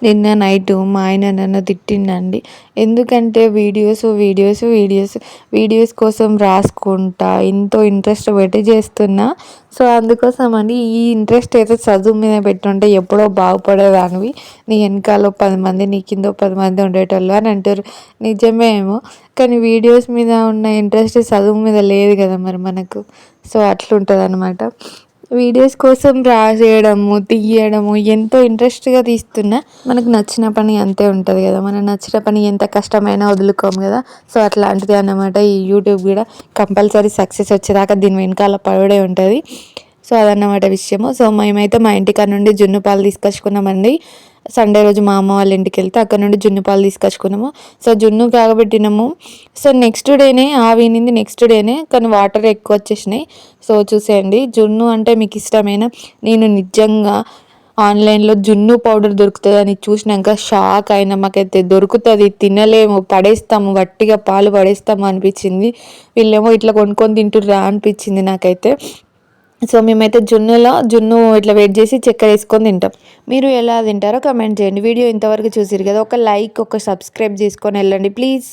నిన్న నైటు మా ఆయన నన్ను తిట్టిండండి. ఎందుకంటే వీడియోస్ కోసం రాసుకుంటా ఎంతో ఇంట్రెస్ట్ పెట్టి చేస్తున్నా. సో అందుకోసమని ఈ ఇంట్రెస్ట్ అయితే చదువు మీద పెట్టుంటే ఎప్పుడో బాగుపడేదానివి. నీ వెనకాల 10 మంది, నీ కింద 10 మంది ఉండేటోళ్ళు అని అంటారు. నిజమే ఏమో, కానీ వీడియోస్ మీద ఉన్న ఇంట్రెస్ట్ చదువు మీద లేదు కదా మరి మనకు. సో అట్లుంటదనమాట. వీడియోస్ కోసం రాసేయడము, తీయడము ఎంతో ఇంట్రెస్ట్‌గా తీస్తున్నా. మనకు నచ్చిన పని అంతే ఉంటది కదా! మనకు నచ్చిన పని ఎంత కష్టమైనా వదులుకోము కదా! సో అట్లాంటిదే అన్నమాట ఈ యూట్యూబ్ కూడా. కంపల్సరీ సక్సెస్ వచ్చేదాకా దీని వెనకాల పడుడే ఉంటది. సో అదన్నమాట విషయము. సో మేమైతే మా ఇంటికాడ నుండి జున్ను పాలు తీసుకొచ్చుకున్నామండి. సండే రోజు మా అమ్మ వాళ్ళ ఇంటికెళ్తే అక్కడ నుండి జున్ను పాలు తీసుకొచ్చుకున్నాము. సో జున్ను కాగబెట్టినాము. సో నెక్స్ట్ డేనే ఆవినింది, నెక్స్ట్ డేనే, కానీ వాటర్ ఎక్కువ వచ్చేసినాయి. సో చూసేయండి, జున్ను అంటే మీకు ఇష్టమేనా? నేను నిజంగా ఆన్లైన్లో జున్ను పౌడర్ దొరుకుతుందని చూసినాక షాక్ అయినా. మాకైతే దొరుకుతుంది, తినలేము, పడేస్తాము, వట్టిగా పాలు పడేస్తాము అనిపించింది. వీళ్ళేమో ఇట్లా కొనుక్కొని తింటుర్రా అనిపించింది నాకైతే. సో మేమైతే జున్ను ఇట్లా వెయిట్ చేసి చక్కెర వేసుకొని తింటాం. మీరు ఎలా తింటారో కమెంట్ చేయండి. వీడియో ఇంతవరకు చూసిరు కదా, ఒక లైక్, ఒక సబ్స్క్రైబ్ చేసుకొని వెళ్ళండి ప్లీజ్.